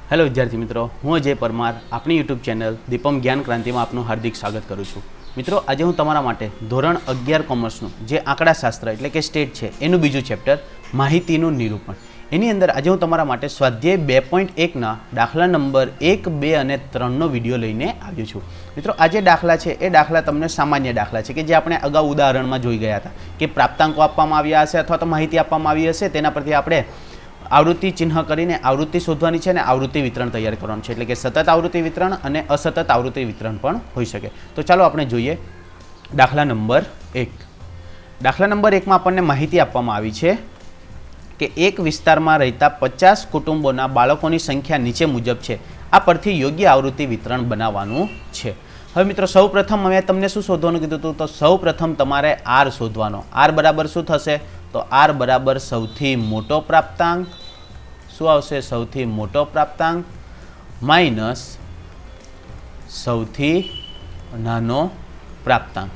Hello विद्यार्थी मित्रों, हूँ अजय परमार अपनी यूट्यूब चैनल दीपम ज्ञान क्रांति में आपનું हार्दिक स्वागत करूँ छूँ। मित्रों, आज हूँ तमारा माटे धोरण 11 कॉमर्सનું જે આંકડાશાસ્ત્ર એટલે કે સ્ટેટ છે એનું બીજું ચેપ્ટર માહિતીનું નિરૂપણ એની અંદર આજે હું તમારા માટે સ્વાધ્યાય 2.1 ના દાખલા નંબર 1, 2 અને 3 નો વિડિયો લઈને આવ્યો છું। મિત્રો, આ જે દાખલા છે એ દાખલા તમને સામાન્ય દાખલા છે કે જે આપણે અગાઉ ઉદાહરણમાં જોઈ ગયા હતા કે પ્રાપ્તાંકો આપવામાં આવ્યા હશે અથવા તો માહિતી આપવામાં આવી હશે, તેના પરથી આપણે आवृत्ति चिन्ह करीने आवृत्ति शोधवानी छे ने आवृत्ति वितरण तैयार करवानुं छे, एटले के सतत आवृत्ति वितरण अने असतत आवृत्ति वितरण पण होई शके। तो चालो आपणे जोईए दाखला नंबर 1। दाखला नंबर 1 में आपणे माहिती आपवामां आवी छे के एक विस्तारमां रहता 50 कुटुंबोना बाळकोनी संख्या नीचे मुजब छे। आ परथी योग्य आवृत्ति वितरण बनाववानुं छे। हवे मित्रों, सौप्रथम मैं तमने शुं शोधवानुं कीधुं हतुं? तो सौप्रथम तमारे आर शोधवानो। आर बराबर शुं थशे? तो आर बराबर सौथी मोटो प्राप्तांक, शुं आवशे? सौथी मोटो प्राप्तांक माइनस सौथी नानो प्राप्तांक।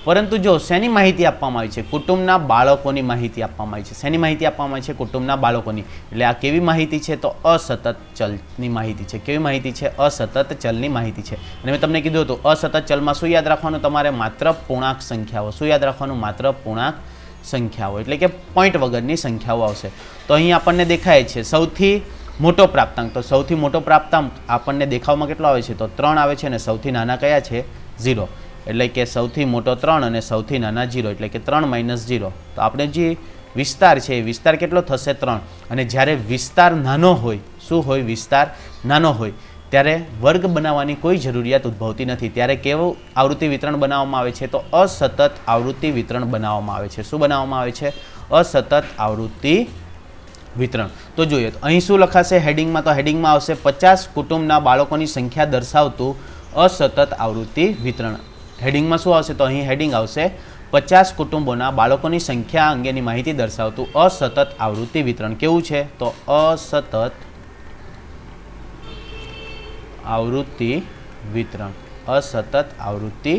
परंतु जो शेनी माहिती आपवामां आवी छे? कुटुंबना बाळकोनी माहिती आपवामां आवी छे। शेनी माहिती आपवामां आवी छे? कुटुंबना बाळकोनी। एटले आ केवी माहिती छे? तो असतत चलनी माहिती छे। केवी माहिती छे? असतत चलनी माहिती छे। अने मैं तमने कीधुं हतुं असतत चलमां शुं याद राखवानुं? तमारे मात्र पूर्णांक संख्याओ। शुं याद राखवानुं? मात्र पूर्णांक संख्याओ, एटले के पॉइंट वगरनी संख्याओ आवशे। तो अहीं आपणने देखाय छे सौथी मोटो प्राप्तांक। तो सौथी मोटो प्राप्तांक आपणने देखावमां केटलो आवे छे? तो 3 आवे छे। अने सौथी नाना कया छे? 0। एटले के सौथी मोटो 3 अने सौथी नाना 0, एटले के 3 - 0। तो आपणे जे विस्तार छे विस्तार केटलो थशे? 3। अने ज्यारे विस्तार नानो होय, शुं होय? विस्तार नानो होय त्यारे वर्ग बनाववानी कोई जरूरियात उद्भवती नथी। त्यारे केवुं आवृत्ति वितरण बनाववामां आवे छे? तो असतत आवृत्ति वितरण बनाववामां आवे छे। शुं बनाववामां आवे छे? असतत आवृत्ति वितरण। तो जोईए तो अहीं शुं लखाशे हेडिंग में? तो हेडिंग में आवशे 50 कुटुंबना बाळकोनी संख्या दर्शावतुं असतत आवृत्ति वितरण। हेडिंग में शुं आवशे? तो अहीं हेडिंग आवशे 50 कुटुंबोना बाळकोनी संख्या अंगेनी माहिती दर्शावतुं असतत आवृत्ति वितरण। केवुं छे? तो असतत आवृत्ति वितरण। असतत आवृत्ति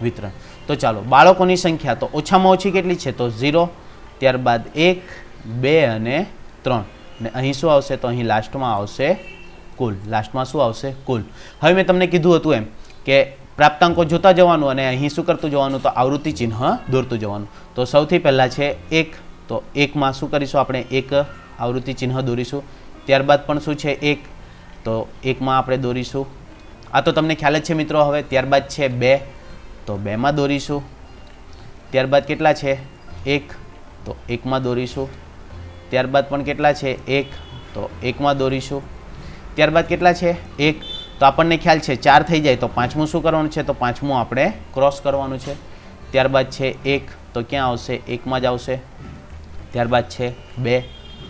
वितरण। तो चलो बाळकोनी संख्या तो ओछामां ओછી કેટલી છે? तो 0, ત્યારબાદ 1, 2 અને 3 ને અહીં શું આવશે? તો અહીં લાસ્ટમાં આવશે કુલ। લાસ્ટમાં શું આવશે? કુલ। હવે મેં તમને કીધું હતું એમ કે પ્રાપ્તાંકો જોતા જવાનું અને અહીં શું કરતું જવાનું? તો આવૃત્તિ ચિહ્ન દોરતું જવાનું। તો સૌથી પહેલા છે 1, તો 1 માં શું કરીશું? આપણે 1 આવૃત્તિ ચિહ્ન દોરીશું। ત્યારબાદ પણ શું છે? 1, तो 1 में आपणे दोरीशुं। आ तो तमने ख्याल ज छे मित्रों। हवे त्यारबाद छे 2, तो 2 में दोरीशुं। त्यारबाद केटला छे? 1, तो 1 में दोरीशुं। त्यारबाद पण केटला छे? 1, तो 1 में दोरीशुं। त्यारबाद केटला छे? 1, तो आपणने ख्याल छे 4 थई जाय तो पांचमुं शुं करवानुं छे? तो पांचमुं आपणे क्रॉस करवानुं छे। त्यारबाद छे 1, तो क्यां आवशे? 1 में ज आवशे। त्यारबाद छे 2,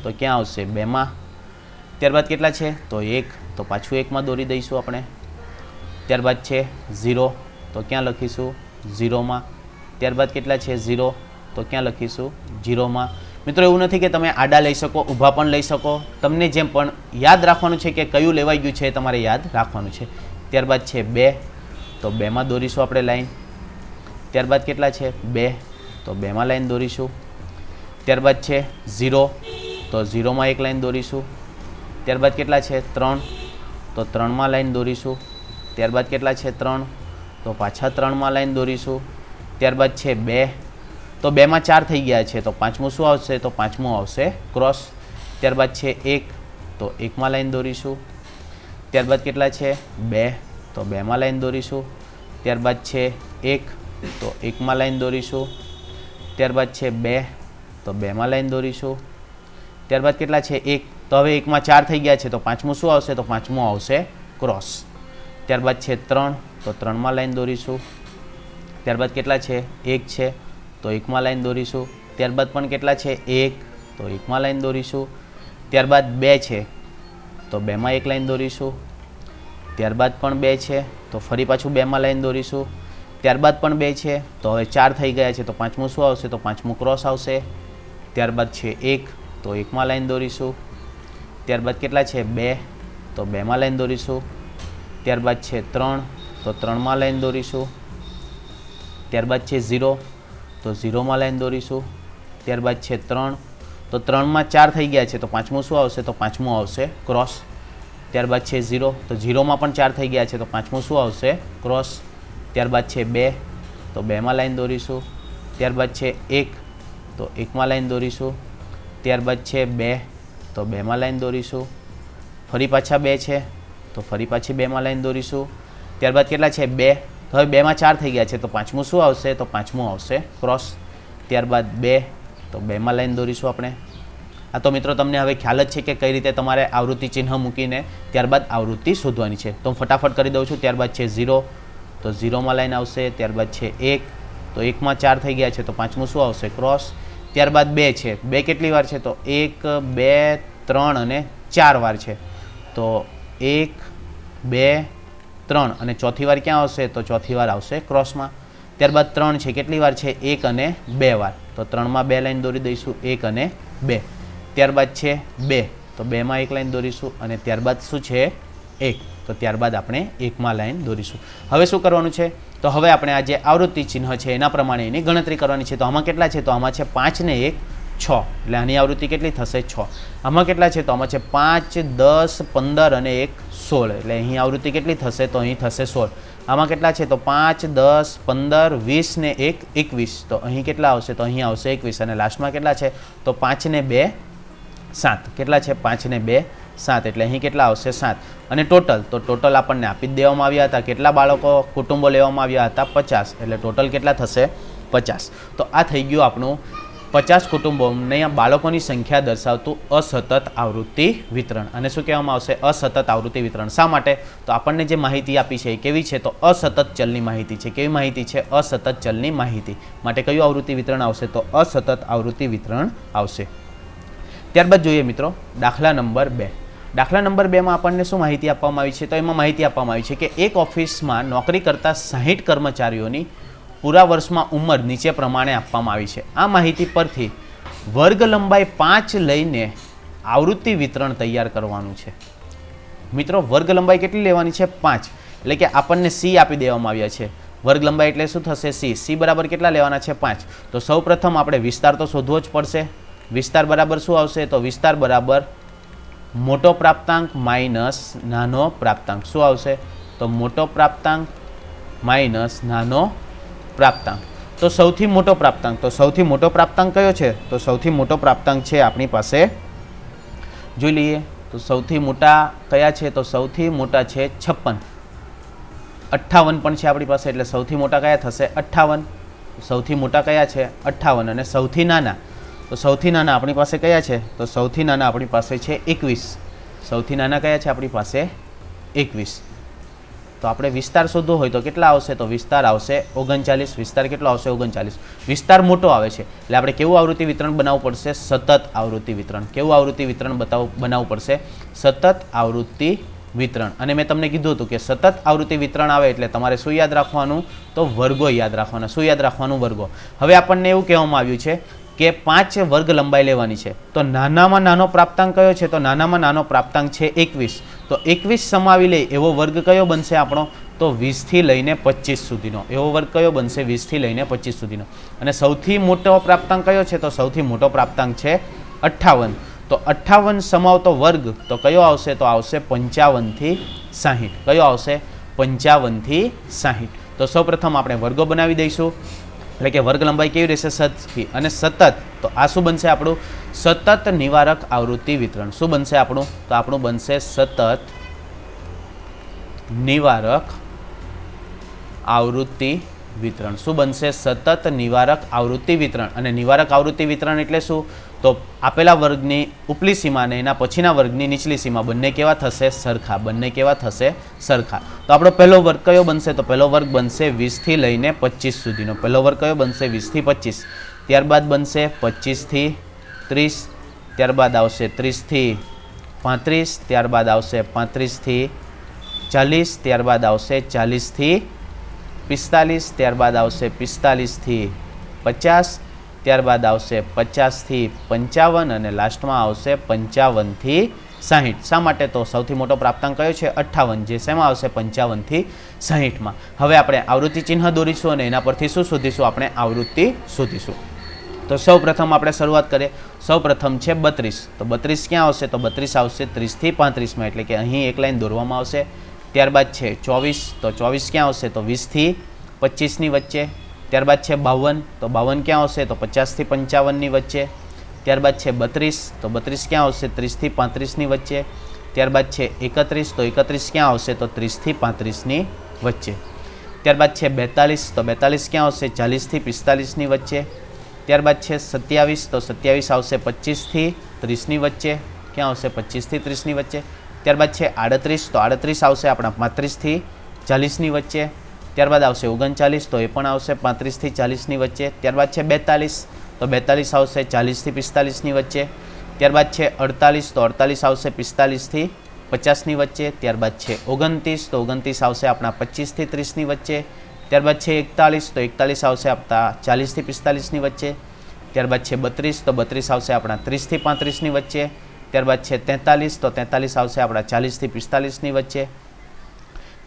तो क्यां आवशे? 2 में। त्यारबाद केटला छे? तो 1, तो पाछुं 1 में दोरी दईशुं आपणे। त्यारबाद छे 0, तो क्यां लखीशुं? 0 में। त्यारबाद केटला छे? 0, तो क्यां लखीशुं? 0 में। मित्रों, एवुं नथी के तमे आडा लई शको, ऊभा पण लई शको। तमने जेम पण याद राखवानुं छे के कयुं लेवाई गयुं छे तमारे याद राखवानुं छे। त्यारबाद छे 2, तो 2 में दोरीशुं आपणे लाइन। त्यारबाद केटला छे? 2, तो 2 में लाइन दोरीशुं। त्यारबाद छे 0, तो 0 में एक लाइन दोरीशुं। त्यारबाद केटला छे? 3, तो 3 में लाइन दोरीशुं। त्यारबाद केटला छे? 3, तो पाछा 3 में लाइन दोरीशुं। त्यारबाद छे 2, तो 2 में 4 थई गया छे, तो पांचमुं शुं आवशे? तो पांचमुं आवशे क्रॉस। त्यारबाद छे 1, तो 1 में लाइन दोरीशुं। त्यारबाद केटला छे? 2, तो 2 में लाइन दोरीशुं। त्यारबाद छे 1, तो 1 में लाइन दोरीशुं। त्यारबाद छे 2, तो 2 में लाइन दोरीशुं। त्यारबाद केटला छे? 1, तो हवे 1 में 4 थई गया छे, तो पांचमुं शुं आवशे? तो पांचमुं आवशे क्रॉस। त्यारबाद छे 3, तो 3 में लाइन दोरीशुं। त्यारबाद केटला छे? 1 छे, तो 1 में लाइन दोरीशुं। त्यारबाद पण केटला छे? 1, तो 1 में लाइन दोरीशुं। त्यारबाद 2 छे, तो 2 में एक लाइन दोरीशुं। त्यारबाद पण 2 छे, तो फरी पाछुं 2 में लाइन दोरीशुं। त्यारबाद पण 2 छे, तो हवे 4 थई गया छे, तो पांचमुं शुं आवशे? तो पांचमुं क्रॉस आवशे। त्यारबाद छे 1, तो 1 में लाइन दोरीशुं। त्यारबाद केटला छे? 2, तो 2 में लाइन दोरीशुं। त्यारबाद छे 3, तो 3 में लाइन दोरीशुं। त्यारबाद छे 0, तो 0 में लाइन दोरीशुं। त्यारबाद छे 3, तो 3 में 4 थई गया छे, तो पांचमुं शुं आवशे? तो पांचमुं आवशे क्रॉस। ત્યારબાદ છે 0, તો 0માં પણ 4 થઈ ગયા છે, તો પાંચમું શું આવશે? ક્રોસ. ત્યારબાદ છે 2, તો 2માં લાઈન દોરીશું. ત્યારબાદ છે 1, તો 1માં લાઈન દોરીશું. ત્યારબાદ છે 2, તો 2માં લાઈન દોરીશું. ફરી પાછા 2 છે, તો ફરી પાછી 2માં લાઈન દોરીશું. ત્યારબાદ કેટલા છે? 2. તો હવે 2માં 4 થઈ ગયા છે, તો પાંચમું શું આવશે? તો પાંચમું આવશે ક્રોસ. ત્યારબાદ 2, તો 2માં લાઈન દોરીશું આપણે. આ તો મિત્રો તમને હવે ખ્યાલ જ છે કે કઈ રીતે તમારે આવૃત્તિ ચિહ્ન મૂકીને ત્યારબાદ આવૃત્તિ શોધવાની છે. તો હું ફટાફટ કરી દઉં છું. ત્યારબાદ છે 0, તો 0માં લાઈન આવશે. ત્યારબાદ છે 1, તો 1માં 4 થઈ ગયા છે, તો પાંચમું શું આવશે? ક્રોસ. ત્યારબાદ 2 છે. 2 કેટલી વાર છે? તો 1, 2, 3 અને 4 વાર છે. તો 1, 2, 3 અને ચોથી વાર ક્યાં આવશે? તો ચોથી વાર આવશે ક્રોસમાં. ત્યારબાદ 3 છે. કેટલી વાર છે? 1 અને 2 વાર. તો 3માં 2 લાઈન દોરી દઈશું, 1 અને 2. ત્યારબાદ છે 2, તો 2માં 1 લાઈન દોરીશું અને ત્યારબાદ શું છે? 1, તો ત્યારબાદ આપણે 1માં લાઈન દોરીશું. હવે શું કરવાનું છે? તો હવે આપણે આ જે આવૃત્તિ ચિહ્ન છે એના પ્રમાણે એની ગણતરી કરવાની છે. તો આમાં કેટલા છે? તો આમાં છે 5 ને 1, 6. એટલે આની આવૃત્તિ કેટલી થશે? 6. આમાં કેટલા છે? તો આમાં છે 5, 10, 15 અને 1, 16. એટલે અહીં આવૃત્તિ કેટલી થશે? તો અહીં થશે 16. આમાં કેટલા છે? તો 5, 10, 15, 20 ને 1, 21. તો અહીં કેટલા આવશે? તો અહીં આવશે 21. અને લાસ્ટમાં કેટલા છે? તો 5 ને 2, 7. કેટલા છે? 5 ને 2, 7. એટલે અહીં કેટલા આવશે? 7. અને ટોટલ, તો ટોટલ આપણને આપી જ દેવામાં આવ્યા હતા. કેટલા બાળકો કુટુંબો લેવામાં આવ્યા હતા? 50. એટલે ટોટલ કેટલા થશે? 50. તો આ થઈ ગયું આપણું 50 કુટુંબોને બાળકોની સંખ્યા દર્શાવતું અસતત આવૃત્તિ વિતરણ. અને શું કહેવામાં આવશે? અસતત આવૃત્તિ વિતરણ. શા માટે? તો આપણને જે માહિતી આપી છે એ કેવી છે? તો અસતત ચલની માહિતી છે. કેવી માહિતી છે? અસતત ચલની માહિતી. માટે કયું આવૃત્તિ વિતરણ આવશે? તો અસતત આવૃત્તિ વિતરણ આવશે. ત્યારબાદ જોઈએ મિત્રો દાખલા નંબર 2. દાખલા નંબર 2માં આપણને શું માહિતી આપવામાં આવી છે? તો એમાં માહિતી આપવામાં આવી છે કે એક ઓફિસમાં નોકરી કરતા 60 કર્મચારીઓની પૂરા વર્ષમાં ઉંમર નીચે પ્રમાણે આપવામાં આવી છે. આ માહિતી પરથી વર્ગ લંબાઈ 5 લઈને આવૃત્તિ વિતરણ તૈયાર કરવાનું છે. મિત્રો વર્ગ લંબાઈ કેટલી લેવાની છે? 5. એટલે કે આપણને C આપી દેવામાં આવ્યા છે. વર્ગ લંબાઈ એટલે શું થશે? C. C બરાબર કેટલા લેવાના છે? 5. તો સૌપ્રથમ આપણે વિસ્તાર તો શોધવો જ પડશે. વિસ્તાર બરાબર શું આવશે? તો વિસ્તાર બરાબર મોટો પ્રાપ્તાંક માઇનસ નાનો પ્રાપ્તાંક. શું આવશે? તો મોટો પ્રાપ્તાંક માઇનસ નાનો પ્રાપ્તાંક. તો સૌથી મોટો પ્રાપ્તાંક, તો સૌથી મોટો પ્રાપ્તાંક કયો છે? તો સૌથી મોટો પ્રાપ્તાંક છે આપણી પાસે, જોઈ લઈએ તો સૌથી મોટા કયા છે? તો સૌથી મોટા છે 56. 58 પણ છે આપણી પાસે. એટલે સૌથી મોટા કયા થશે? 58. સૌથી મોટા કયા છે? 58. અને સૌથી નાના, તો સૌથી નાના આપણી પાસે કયા છે? તો સૌથી નાના આપણી પાસે છે 21. સૌથી નાના કયા છે આપણી પાસે? 21. તો આપણે વિસ્તાર શોધવો હોય તો કેટલા આવશે? તો વિસ્તાર આવશે 39. વિસ્તાર કેટલો આવશે? 39. વિસ્તાર મોટો આવે છે એટલે આપણે કેવું આવૃત્તિ વિતરણ બનાવવું પડશે? સતત આવૃત્તિ વિતરણ. કેવું આવૃત્તિ વિતરણ બનાવવું પડશે? સતત આવૃત્તિ વિતરણ. અને મેં તમને કીધું હતું કે સતત આવૃત્તિ વિતરણ આવે એટલે તમારે શું યાદ રાખવાનું? તો વર્ગો યાદ રાખવાના. શું યાદ રાખવાનું? વર્ગો. હવે આપણને એવું કહેવામાં આવ્યું છે કે 5 વર્ગ લંબાઈ લેવાની છે. તો નાનામાં નાનો પ્રાપ્તાંક કયો છે? તો નાનામાં નાનો પ્રાપ્તાંક છે 21. તો 21 સમાવી લે એવો વર્ગ કયો બનશે આપણો? તો 20 થી લઈને 25 સુધીનો. એવો વર્ગ કયો બનશે? 20 થી લઈને 25 સુધીનો. અને સૌથી મોટો પ્રાપ્તાંક કયો છે? તો સૌથી મોટો પ્રાપ્તાંક છે 58. તો 58 સમાવતો વર્ગ તો કયો આવશે? તો આવશે 55 થી 60. કયો આવશે? 55 થી 60. તો સૌપ્રથમ આપણે વર્ગો બનાવી દઈશું. એટલે કે વર્ગ લંબાઈ કેવી રહેશે? સતથી. અને સતત, તો આ શું બનશે આપણું? સતત નિવારક આવૃત્તિ વિતરણ. શું બનશે આપણું? તો આપણું બનશે સતત નિવારક આવૃત્તિ વિતરણ. શું બનશે? સતત નિવારક આવૃત્તિ વિતરણ. અને નિવારક આવૃત્તિ વિતરણ એટલે શું? તો આપેલા વર્ગની ઉપલી સીમા અને એના પછીના વર્ગની નીચલી સીમા બંને કેવા થશે? સરખા. બંને કેવા થશે? સરખા. તો આપણો પહેલો વર્ગ કયો બનશે? તો પહેલો વર્ગ બનશે 20 થી લઈને 25 સુધીનો. પહેલો વર્ગ કયો બનશે? 20 થી 25. ત્યારબાદ બનશે 25 થી 30. ત્યારબાદ આવશે 30 થી 35. ત્યારબાદ આવશે 35 થી 40. ત્યારબાદ આવશે 40 થી 45. ત્યારબાદ આવશે 45 થી 50. ત્યારબાદ આવશે 50 થી 55 અને લાસ્ટમાં આવશે 55 થી 60. શા માટે? તો સૌથી મોટો પ્રાપ્તાંક કયો છે? 58. જે શેમાં આવશે? 55 થી 60માં. હવે આપણે આવૃત્તિ ચિહ્ન દોરીશું અને એના પરથી શું શોધીશું? આપણે આવૃત્તિ શોધીશું. તો સૌ પ્રથમ આપણે શરૂઆત કરીએ. સૌ પ્રથમ છે 32. તો 32 ક્યાં આવશે? તો 32 આવશે 30 થી 35માં, એટલે કે અહીં એક લાઈન દોરવામાં આવશે. ત્યારબાદ છે 24. તો 24 ક્યાં આવશે? તો 20 થી 25ની વચ્ચે. ત્યારબાદ છે 52. તો 52 ક્યાં આવશે? તો 50 થી 55ની વચ્ચે. ત્યારબાદ છે 32. તો 32 ક્યાં આવશે? 30 થી 35ની વચ્ચે. ત્યારબાદ છે 31. તો 31 ક્યાં આવશે? તો 30 થી 35ની વચ્ચે. ત્યારબાદ છે 42. તો 42 ક્યાં આવશે? 40 થી 45ની વચ્ચે. ત્યારબાદ છે 27. તો 27 આવશે 25 થી 30ની વચ્ચે. ક્યાં આવશે? 25 થી 30ની વચ્ચે. ત્યારબાદ છે 38. તો 38 આવશે આપણા 35 થી 40ની વચ્ચે. ત્યારબાદ આવશે 39. તો એ પણ આવશે 35 થી 40ની વચ્ચે. ત્યારબાદ છે 42. તો 42 આવશે 40 થી 45ની વચ્ચે. ત્યારબાદ છે 48. તો 48 આવશે 45 થી 50ની વચ્ચે. ત્યારબાદ છે 29. તો 29 આવશે આપણા 25 થી 30ની વચ્ચે. ત્યારબાદ છે 41. તો 41 આવશે આપણા 40 થી 45ની વચ્ચે. ત્યારબાદ છે 32. તો 32 આવશે આપણા 30 થી 35ની વચ્ચે. ત્યારબાદ છે 43. તો 43 આવશે આપણા 40 થી 45ની વચ્ચે.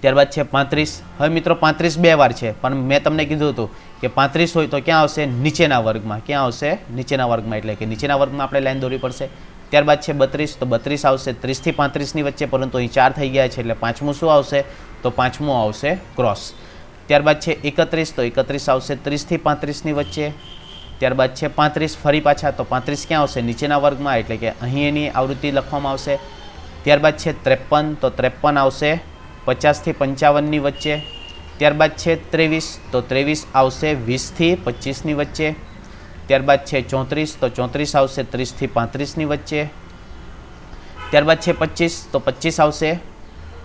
ત્યારબાદ છે 35. હવે મિત્રો 35 બે વાર છે, પણ મેં તમને કીધું હતું કે 35 હોય તો ક્યાં આવશે? નીચેના વર્ગમાં. ક્યાં આવશે? નીચેના વર્ગમાં, એટલે કે નીચેના વર્ગમાં આપણે લાઈન દોરવી પડશે. ત્યારબાદ છે 32. તો 32 આવશે 30 થી 35ની વચ્ચે, પરંતુ અહીં 4 થઈ ગયા છે, એટલે પાંચમું શું આવશે? તો પાંચમું આવશે ક્રોસ. ત્યારબાદ છે 31. તો 31 આવશે 30 થી 35ની વચ્ચે. ત્યારબાદ છે 35 ફરી પાછા. તો 35 ક્યાં આવશે? નીચેના વર્ગમાં, એટલે કે અહીં એની આવૃત્તિ લખવામાં આવશે. ત્યારબાદ છે 53. તો 53 આવશે 50 થી 55ની વચ્ચે. ત્યારબાદ છે 23. તો 23 આવશે 20 થી 25ની વચ્ચે. ત્યારબાદ છે 34. તો 34 આવશે 30 થી 35ની વચ્ચે. ત્યારબાદ છે 25. તો 25 આવશે,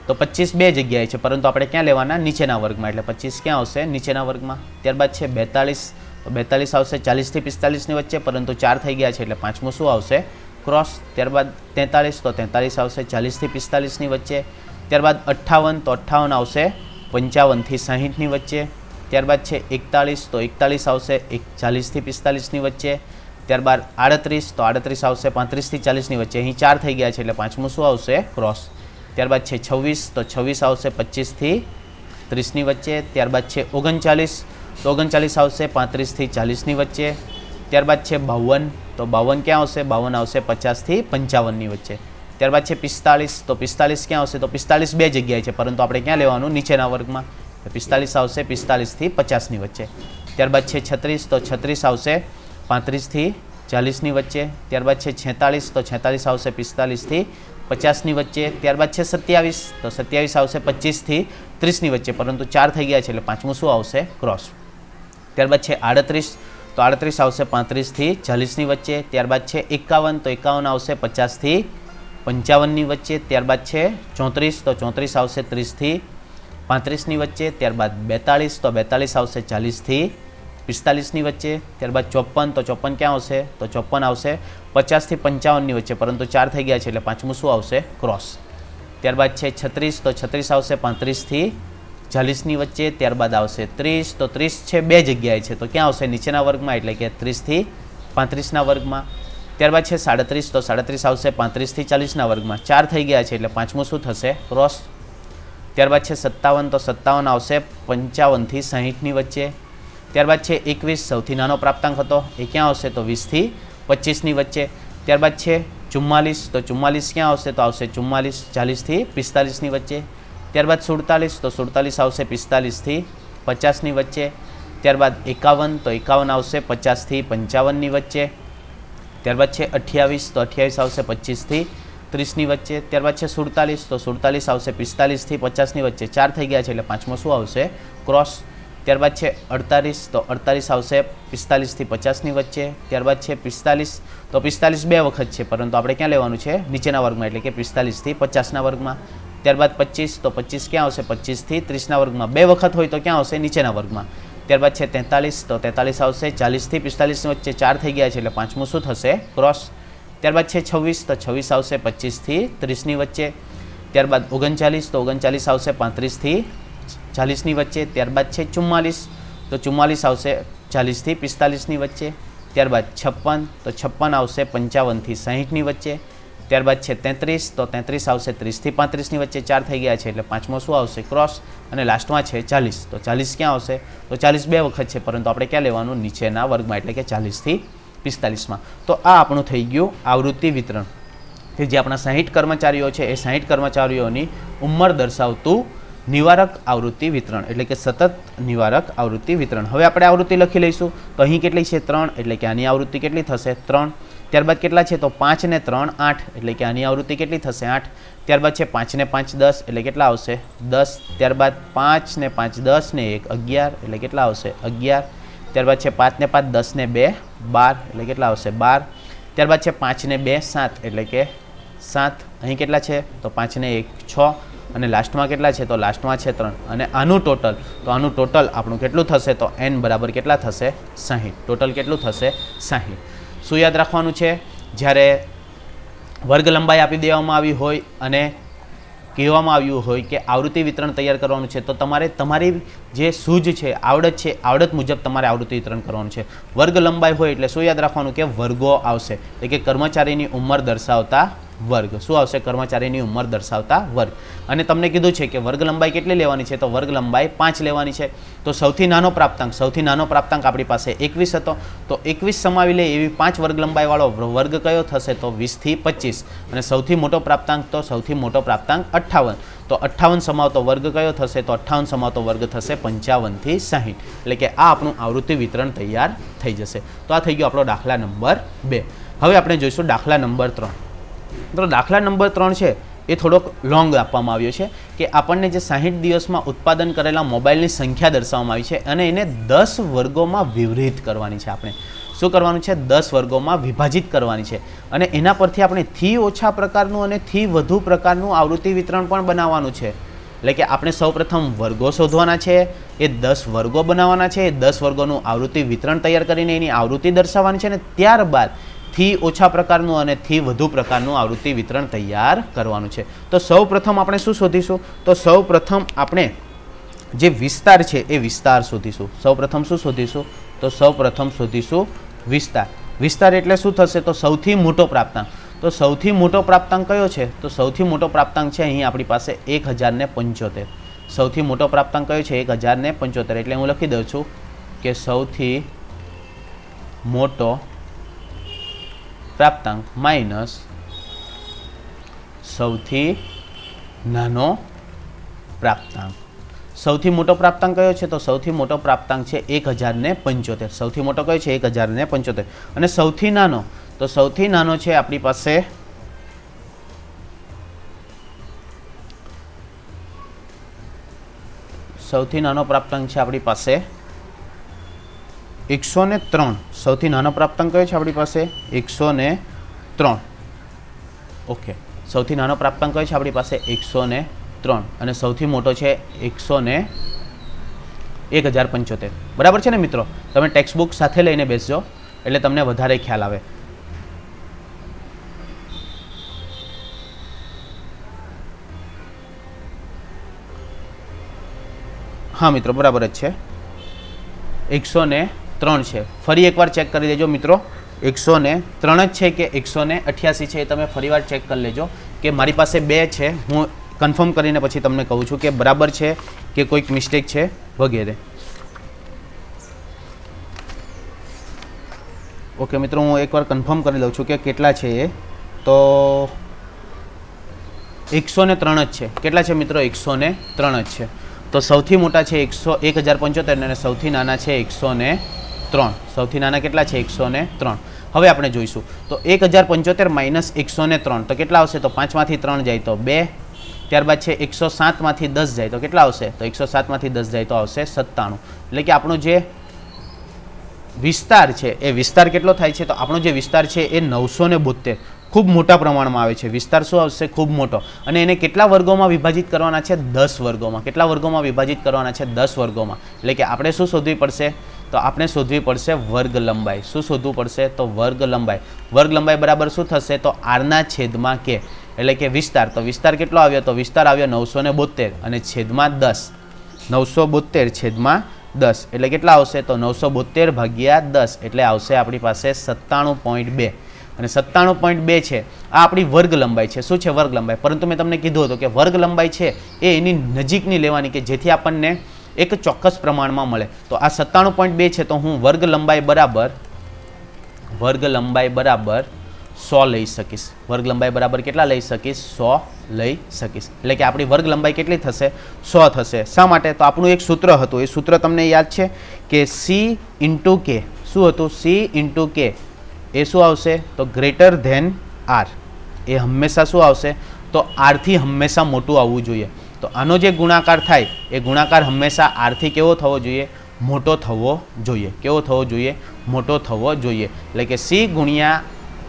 તો 25 બે જગ્યાએ છે, પરંતુ આપણે ક્યાં લેવાના? નીચેના વર્ગમાં, એટલે 25 ક્યાં આવશે? નીચેના વર્ગમાં. ત્યારબાદ છે 42. તો 42 આવશે 40 થી 45ની વચ્ચે, પરંતુ 4 થઈ ગયા છે, એટલે પાંચમું શું આવશે? ક્રોસ. ત્યારબાદ 43. તો 43 આવશે 40 થી 45ની વચ્ચે. ત્યારબાદ 58. તો 58 આવશે 55 થી 60ની વચ્ચે. ત્યારબાદ છે 41. તો 41 આવશે 40 થી 45ની વચ્ચે. ત્યારબાદ 38. તો 38 આવશે 35 થી 40ની વચ્ચે. અહીં 4 થઈ ગયા છે, એટલે પાંચમું શું આવશે? ક્રોસ. ત્યારબાદ છે 26. તો 26 આવશે 25 થી 30ની વચ્ચે. ત્યારબાદ છે 39. તો 39 આવશે 35 થી 40ની વચ્ચે. ત્યારબાદ છે 52. તો 52 ક્યાં આવશે? 52 આવશે 50 થી 55ની વચ્ચે. ત્યારબાદ છે 45. તો 45 ક્યાં આવશે? તો 45 બે જગ્યાએ છે, પરંતુ આપણે ક્યાં લેવાનું? નીચેના વર્ગમાં. 45 આવશે 45 થી 50ની વચ્ચે. ત્યારબાદ છે 36. તો 36 આવશે 35 થી 40ની વચ્ચે. ત્યારબાદ છે 46. તો 46 આવશે 45 થી 50ની વચ્ચે. ત્યારબાદ છે 27. તો 27 આવશે 25 થી 30ની વચ્ચે, પરંતુ 4 થઈ ગયા છે, એટલે પાંચમું શું આવશે? ક્રોસ. ત્યારબાદ છે 38. તો 38 આવશે 35 થી 40ની વચ્ચે. ત્યારબાદ છે 51. તો 51 આવશે 50 થી 55ની વચ્ચે. ત્યારબાદ છે 34. તો 34 આવશે 30 થી 35ની વચ્ચે. ત્યારબાદ 42. તો 42 આવશે 40 થી 45ની વચ્ચે. ત્યારબાદ 54. તો 54 ક્યાં આવશે? તો 54 આવશે 50 થી 55ની વચ્ચે, પરંતુ 4 થઈ ગયા છે, એટલે પાંચમું શું આવશે? ક્રોસ. ત્યારબાદ છે 36. તો 36 આવશે 35 થી 40ની વચ્ચે. ત્યારબાદ આવશે 30. તો 30 છે બે જગ્યાએ છે, તો ક્યાં આવશે? નીચેના વર્ગમાં, એટલે કે 30 થી 35ના વર્ગમાં. ત્યારબાદ છે 37. તો 37 આવશે 35 થી 40ના વર્ગમાં. 4 થઈ ગયા છે, એટલે પાંચમું શું થશે? ક્રોસ. ત્યારબાદ છે 57. તો 57 આવશે 55 થી 60ની વચ્ચે. ત્યારબાદ છે 21. સૌથી નાનો પ્રાપ્તાંક હતો, એ ક્યાં આવશે? તો 20 થી 25ની વચ્ચે. ત્યારબાદ છે 44. તો 44 ક્યાં આવશે? તો આવશે 44 40 થી 45ની વચ્ચે. ત્યારબાદ 47. તો 47 આવશે 45 થી 50ની વચ્ચે. ત્યારબાદ 51. તો 51 આવશે 50 થી 55ની વચ્ચે. ત્યારબાદ છે 28. તો 28 આવશે 25 થી 30ની વચ્ચે. ત્યારબાદ છે 47. તો 47 આવશે 45 થી 50ની વચ્ચે. 4 થઈ ગયા છે, એટલે પાંચમો શું આવશે? ક્રોસ. ત્યારબાદ છે 48. તો 48 આવશે 45 થી 50ની વચ્ચે. ત્યારબાદ છે 45. તો 45 બે વખત છે, પરંતુ આપણે ક્યાં લેવાનું છે? નીચેના વર્ગમાં, એટલે કે 45 થી 50ના વર્ગમાં. ત્યારબાદ 25. તો 25 ક્યાં આવશે? 25 થી 30ના વર્ગમાં. બે વખત હોય તો ક્યાં આવશે? નીચેના વર્ગમાં. ત્યારબાદ છે 43. તો 43 આવશે 40 થી 45ની વચ્ચે. 4 થઈ ગયા છે, એટલે પાંચમું શું થશે? ક્રોસ. ત્યારબાદ છે 26. તો 26 આવશે 25 થી 30ની વચ્ચે. ત્યારબાદ 39. તો 39 આવશે 35 થી 40ની વચ્ચે. ત્યારબાદ છે 44. તો 44 આવશે 40 થી 45ની વચ્ચે. ત્યારબાદ 56. તો 56 આવશે 55 થી 60ની વચ્ચે. ત્યારબાદ છે 33. તો 33 આવશે 30 થી 35ની વચ્ચે. 4 થઈ ગયા છે, એટલે પાંચમો શું આવશે? ક્રોસ. અને લાસ્ટમાં છે 40. તો 40 ક્યાં આવશે? તો 40 બે વખત છે, પરંતુ આપણે ક્યાં લેવાનું? નીચેના વર્ગમાં, એટલે કે 40 થી 45માં। તો આ આપણું થઈ ગયું આવૃત્તિ વિતરણ કે જે આપણા 60 કર્મચારીઓ છે એ 60 કર્મચારીઓની ઉંમર દર્શાવતું નિવારક આવૃત્તિ વિતરણ એટલે કે સતત નિવારક આવૃત્તિ વિતરણ। હવે આપણે આવૃત્તિ લખી લઈશું તો અહીં કેટલી છે 3 એટલે કે આની આવૃત્તિ કેટલી થશે 3। ત્યારબાદ કેટલા છે તો 5 ને 3 8 એટલે કે આની આવૃત્તિ કેટલી થશે 8। ત્યારબાદ છે 5 ને 5 10 એટલે કેટલા આવશે 10। ત્યારબાદ 5 ને 5 10 ને 1 11 એટલે કેટલા આવશે 11। ત્યારબાદ છે 5 ને 5 10 ને 2 12 એટલે કેટલા આવશે 12। ત્યારબાદ છે 5 ને 2 7 એટલે કે 7। અહીં કેટલા છે તો 5 ને 1 6 અને લાસ્ટમાં કેટલા છે તો લાસ્ટમાં છે 3 અને આનું ટોટલ આપણું કેટલું થશે તો n બરાબર કેટલા થશે 60। ટોટલ કેટલું થશે 60। શું યાદ રાખવાનું છે જ્યારે વર્ગ લંબાઈ આપી દેવામાં આવી હોય અને કહેવામાં આવ્યું હોય કે આવૃત્તિ વિતરણ તૈયાર કરવાનું છે તો તમારે તમારી જે સૂઝ છે આવડત મુજબ તમારે આવૃત્તિ વિતરણ કરવાનું છે। વર્ગ લંબાઈ હોય એટલે શું યાદ રાખવાનું કે વર્ગો આવશે એટલે કે કર્મચારીની ઉંમર દર્શાવતા વર્ગ શું આવશે કર્મચારીની ઉંમર દર્શાવતા વર્ગ। અને તમને કીધું છે કે વર્ગ લંબાઈ કેટલી લેવાની છે તો વર્ગ લંબાઈ 5 લેવાની છે। તો સૌથી નાનો પ્રાપ્તાંક આપણી પાસે 21 હતો તો 21 સમાવી લે એવી 5 વર્ગ લંબાઈવાળો વર્ગ કયો થશે તો 20 થી 25 અને સૌથી મોટો પ્રાપ્તાંક 58 તો 58 સમાવતો વર્ગ કયો થશે તો 58 સમાવતો વર્ગ થશે 55 થી 60 એટલે કે આ આપણું આવૃત્તિ વિતરણ તૈયાર થઈ જશે। તો આ થઈ ગયો આપણો દાખલા નંબર 2। હવે આપણે જોઈશું દાખલા નંબર 3। તો દાખલા નંબર 3 છે એ થોડોક લોંગ આપવામાં આવ્યો છે કે આપણને જે 60 દિવસમાં ઉત્પાદન કરેલા મોબાઈલની સંખ્યા દર્શાવવામાં આવી છે અને એને 10 વર્ગોમાં વિવરિત કરવાની છે। આપણે શું કરવાનું છે 10 વર્ગોમાં વિભાજિત કરવાની છે અને એના પરથી આપણે થી ઓછા પ્રકારનું અને થી વધુ પ્રકારનું આવૃત્તિ વિતરણ પણ બનાવવાનું છે। એટલે કે આપણે સૌપ્રથમ વર્ગો શોધવાના છે એ 10 વર્ગો બનાવવાના છે એ 10 વર્ગોનું આવૃત્તિ વિતરણ તૈયાર કરીને એની આવૃત્તિ દર્શાવવાની છે અને ત્યારબાદ થી ઓછા પ્રકારનું અને થી વધુ પ્રકારનું આવૃત્તિ વિતરણ તૈયાર કરવાનું છે। તો સૌપ્રથમ આપણે શું શોધીશું તો સૌપ્રથમ આપણે જે વિસ્તાર છે એ વિસ્તાર શોધીશું। સૌપ્રથમ શું શોધીશું તો સૌપ્રથમ શોધીશું વિસ્તાર એટલે શું થશે તો સૌથી મોટો પ્રાપ્તાંક। તો સૌથી મોટો પ્રાપ્તાંક કયો છે તો સૌથી મોટો પ્રાપ્તાંક છે અહીં આપણી પાસે 1075। સૌથી મોટો પ્રાપ્તાંક કયો છે 1075 એટલે હું લખી દઉં છું કે સૌથી મોટો પ્રાપ્તાંક માઇનસ સૌથી નાનો પ્રાપ્તાંક। સૌથી મોટો પ્રાપ્તાંક કયો છે તો સૌથી મોટો પ્રાપ્તાંક છે 1075। સૌથી મોટો કયો છે 1075 અને સૌથી નાનો તો સૌથી નાનો છે આપણી પાસે સૌથી નાનો પ્રાપ્તાંક છે આપણી પાસે 103। સૌથી નાનો પ્રાપ્તાંક કયો છે આપણી પાસે 103। ઓકે સૌથી નાનો પ્રાપ્તાંક કયો છે આપણી પાસે 103 અને સૌથી મોટો છે 1075। બરાબર છે ને મિત્રો તમે ટેક્સ્ટ બુક સાથે લઈને બેસજો એટલે તમને વધારે ખ્યાલ આવે। હા મિત્રો બરાબર જ છે 103 છે। ફરી એકવાર ચેક કરી દેજો મિત્રો 103 જ છે કે 188 છે એ તમે ફરીવાર ચેક કરી લેજો કે મારી પાસે 2 છે હું કન્ફર્મ કરીને પછી તમને કહું છું કે બરાબર છે કે કોઈક મિસ્ટેક છે વગેરે। ઓકે મિત્રો હું એકવાર કન્ફર્મ કરી લઉં છું કે કેટલા છે એ તો 103 જ છે। કેટલા છે મિત્રો 103 જ છે। તો સૌથી મોટા છે 1075 અને સૌથી નાના છે 103। સૌથી નાના કેટલા છે 103। હવે આપણે જોઈશું તો 1075 માઇનસ 103 તો કેટલા આવશે તો 5 માંથી 3 જાય તો 2। ત્યારબાદ છે 107 માંથી 10 જાય તો કેટલા આવશે તો 107 માંથી 10 જાય તો આવશે 97। એટલે કે આપણો જે વિસ્તાર છે એ વિસ્તાર કેટલો થાય છે તો આપણો જે વિસ્તાર છે એ 972 ખૂબ મોટા પ્રમાણમાં આવે છે। વિસ્તાર શું આવશે ખૂબ મોટો અને એને કેટલા વર્ગોમાં વિભાજિત કરવાના છે 10 વર્ગોમાં। કેટલા વર્ગોમાં વિભાજિત કરવાના છે 10 વર્ગોમાં। એટલે કે આપણે શું શોધવી પડશે તો આપણે શોધવી પડશે વર્ગ લંબાઈ। શું શોધવું પડશે તો વર્ગ લંબાઈ। વર્ગ લંબાઈ બરાબર શું થશે તો r/k એટલે કે વિસ્તાર। તો વિસ્તાર કેટલો આવ્યો તો વિસ્તાર આવ્યો 972 અને છેદમાં 10। 972/10 એટલે કેટલા આવશે તો 972/10 એટલે આવશે આપણી પાસે 97.2 અને 97.2 છે આ આપણી વર્ગ લંબાઈ છે। શું છે વર્ગ લંબાઈ? પરંતુ મેં તમને કીધું હતું કે વર્ગ લંબાઈ છે એ એની નજીકની લેવાની કે જેથી આપણને એક ચોક્કસ પ્રમાણમાં મળે। તો આ 97.2 છે તો હું વર્ગ લંબાઈ બરાબર વર્ગ લંબાઈ બરાબર 100 લઈ શકીશ. વર્ગ લંબાઈ બરાબર કેટલા લઈ શકીશ? 100 લઈ શકીશ. એટલે કે આપણી વર્ગ લંબાઈ કેટલી થશે? 100 થશે. શા માટે? તો આપણું એક સૂત્ર હતું, એ સૂત્ર તમને યાદ છે કે સી ઇન્ટુ કે. શું હતું? સી ઇન્ટુ કે. એ શું આવશે? તો ગ્રેટર ધેન આર. એ હંમેશા શું આવશે? તો આરથી હંમેશા મોટું આવવું જોઈએ. તો આનો જે ગુણાકાર થાય એ ગુણાકાર હંમેશા આરથી કેવો થવો જોઈએ? મોટો થવો જોઈએ. કેવો થવો જોઈએ? મોટો થવો જોઈએ. એટલે કે સી ગુણ્યા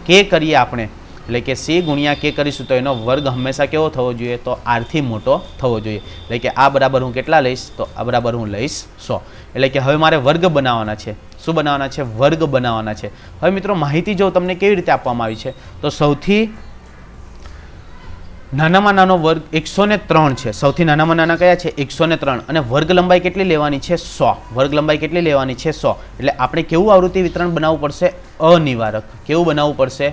કે કરીએ આપણે, એટલે કે સી ગુણ્યા કે કરીશું તો એનો વર્ગ હંમેશા કેવો થવો જોઈએ? તો આરથી મોટો થવો જોઈએ. એટલે કે આ બરાબર હું કેટલા લઈશ? તો આ બરાબર હું લઈશ 100. એટલે કે હવે મારે વર્ગ બનાવવાના છે. શું બનાવવાના છે? વર્ગ બનાવવાના છે. હવે મિત્રો માહિતી જો તમને કેવી રીતે આપવામાં આવી છે, તો સૌથી નાનામાં નાનો વર્ગ 103 છે. સૌથી નાનામાં નાના કયા છે? 103. અને વર્ગ લંબાઈ કેટલી લેવાની છે? 100. વર્ગ લંબાઈ કેટલી લેવાની છે? 100. એટલે આપણે કેવું આવૃત્તિ વિતરણ બનાવવું પડશે? અનિવારક. કેવું બનાવવું પડશે?